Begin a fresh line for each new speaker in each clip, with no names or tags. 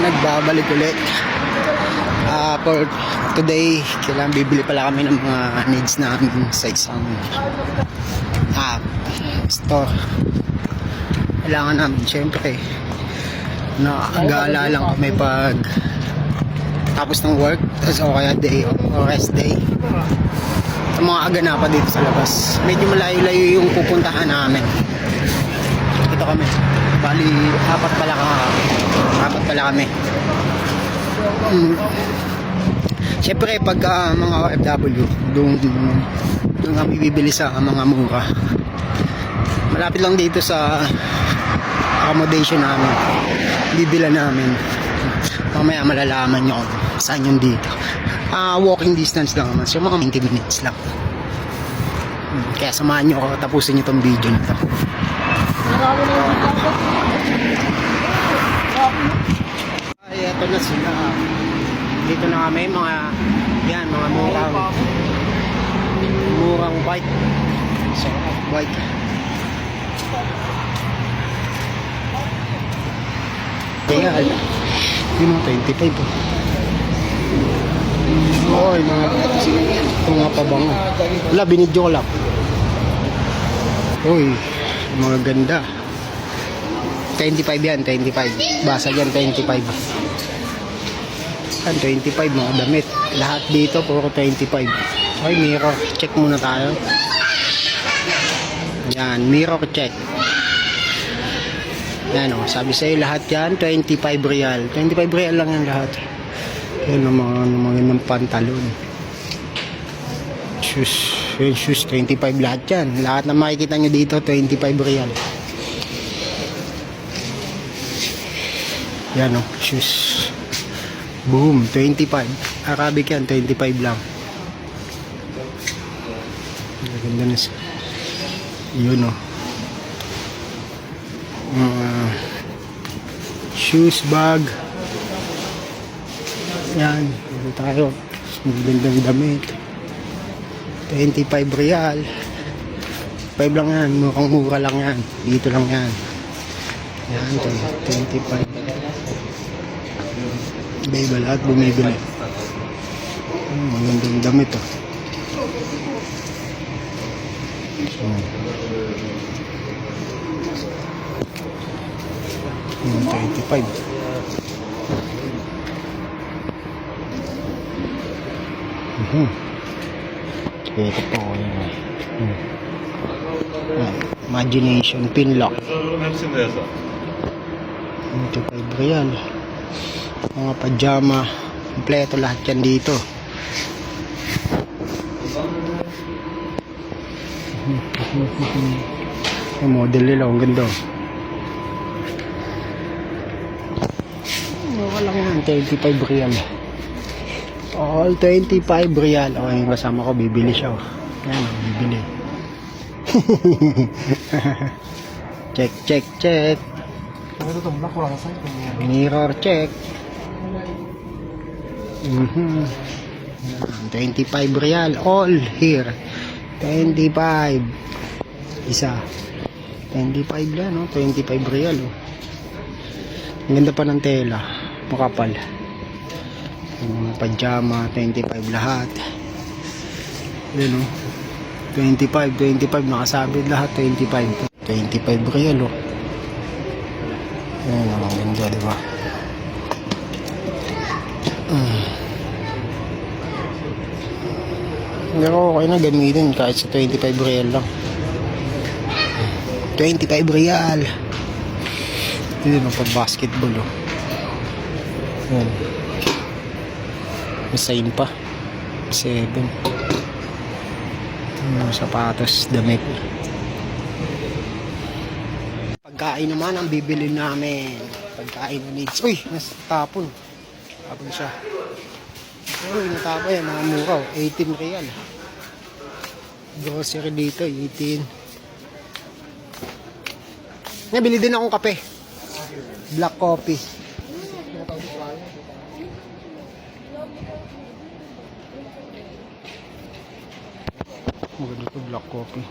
nagbabalik ulit. For today, kailangan bibili pala kami ng mga needs namin sa isang store. Kailangan namin, syempre, nakagala lang kami pag tapos ng work, o kaya day o rest day. Sa mga aganapan dito sa labas. Medyo malayo-layo yung pupuntahan namin. Ito kami. Bali, apat pala kami. Siyempre, pag mga OFW, doon kami bibili sa mga mura. Malapit lang dito sa accommodation namin. Bibila namin. Mamaya malalaman nyo kung saan yung dito. Walking distance lang naman. So, mga 20 minutes lang. Kaya samahan nyo ako. Tapusin nyo itong video nito. Ay, eto na sila. Dito na kami. Mga murang bike. So, bike. Kaya, yun ang 25 po. Oy, mga pabango. Wala, binidyo ko lang. Uy, mga ganda. 25 yan, 25. Basa dyan, 25. Yan, 25 mga damit. Lahat dito, puro 25. Ay, mirror. Check muna tayo. Yan, mirror check. Yan o, sabi sa'yo lahat yan, 25 real. 25 real lang yan lahat. Yan ang mga ng pantalon. Shoes, 25 lahat yan. Lahat na makikita nyo dito, 25 real. Yan o, shoes. Boom, 25. Arabic yan, 25 lang. Ganda na siya. Yun o. Shoes, bag. Yan, dito tayo. Magandang damit. 25 real. 5 lang yan, mukhang mura lang yan. Dito lang yan. Yan, 25. Iba lahat bumibili. Magandang damit oh. So, 25. Ito po yun. Imagination pinlock. 25 real. Mga pajama, kompleto lahat yan dito. Yung model nila, ang ganda. Wala yan, 25 real. All 25 real. O, yung kasama ko, bibili siya. Yan, bibili. Check. Mirror check. 25 real. All here. 25. Isa. 25 lang, no? 25 real, oh. Ang ganda pa ng tela. Makapal. Yung pajama, 25 lahat. Yun, oh. 25 nakasabit lahat, 25 real, oh. Ayan, ang ganda, diba? Hindi ako okay na gamitin kahit sa 25 real lang. 25 real. Yun ang pag-basketball, oh. Ayan. May sign pa. 7. Sapatos, damit. Pagkain naman ang bibili namin. Pagkain na needs. Uy, nasa tapon. Tapon siya. Uy, natapon yan. Mga mura. 18 real. Grocery dito, 18. Nabili din akong kape. Black coffee. Maganda ito, black coffee.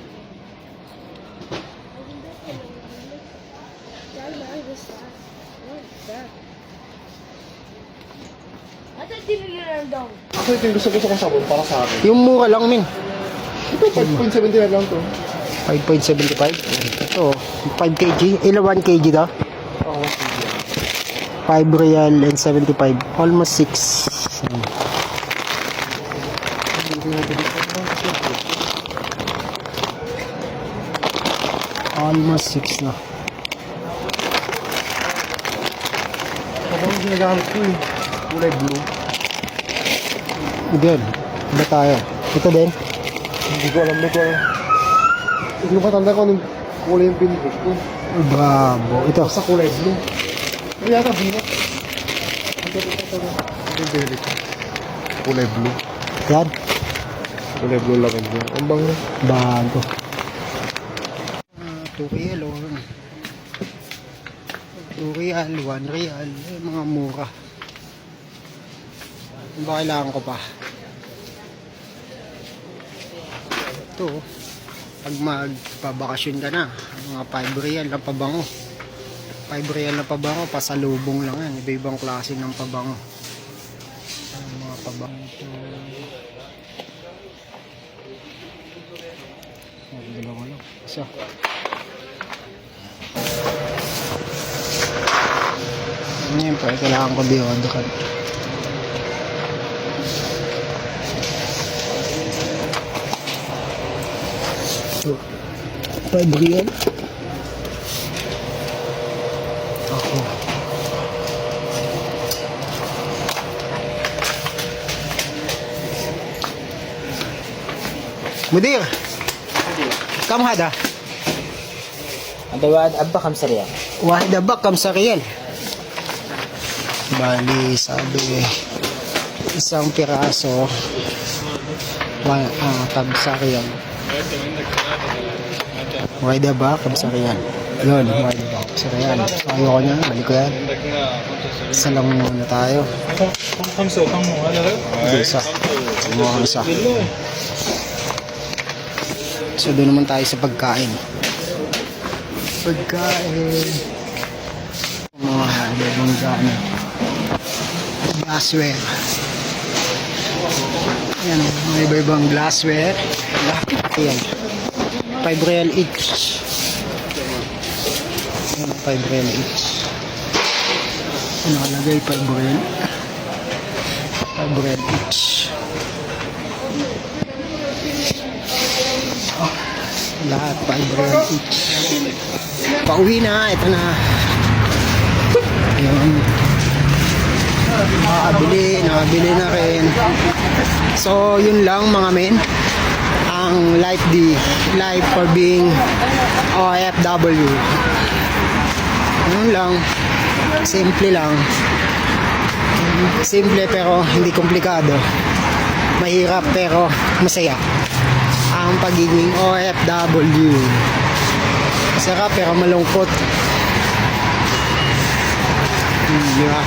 Ako ito yung gusto kong sabon para sa akin.
Yung mura lang, min.
Ito, 5.79 lang to.
5.75. Ito, 5 kg. Ilan 1 kg daw?
Oo,
5 real and 75. Almost 6. Almost 6 na.
Ako yung ginagamit ko eh. Kulay blue.
Good. Iba tayo. Ito din.
Hindi ko alam. Hindi ko matanda ko anong kulay yung pinipig ko.
Bravo. Ito.
Basta kulay blue. Ano yata binat? Ito yung pinipig ko. Kulay blue.
Yan.
Kulay blue lang yun. Ang bango.
Bago. 2 real o 2 real, 1 real. Mga mura. Ano ba kailangan ko pa? Ito. Pag magpabakasyon ka na, mga 5 real na pabango. 5 real na pabango, pasalubong lang yan. Iba-ibang klase ng pabango. Mga pabango. Dalawa lang. Isa. Siyempre, kailangan ko deodorant. So, 5 real. Ako. Mudir, kam hada?
Ada abba kam sariya.
Wahid abak kam sa real. Bali, sabi, isang piraso, kamsarian. Wide ba? Kamsarian. Yun, wide ba? Kamsarian. So, ayoko niya. Balik ko yan. Isa lang muna tayo. Isa. Mga isa. So, doon naman tayo sa pagkain. Mga ibang gamit. Glassware. Ayan, mga iba-ibang glassware. Ayan. 5 real each. Ayan, 5 real each. Ano nakalagay? 5 real. 5 real each. Lahat 5 real each. Pauwi na. Ito na. Ayan. Nakabili na rin. So, yun lang mga men. Ang life for being OFW. Yun lang. Simple lang. Simple pero hindi komplikado. Mahirap pero masaya. Ang pagiging OFW. Masarap pero malungkot. Di ba?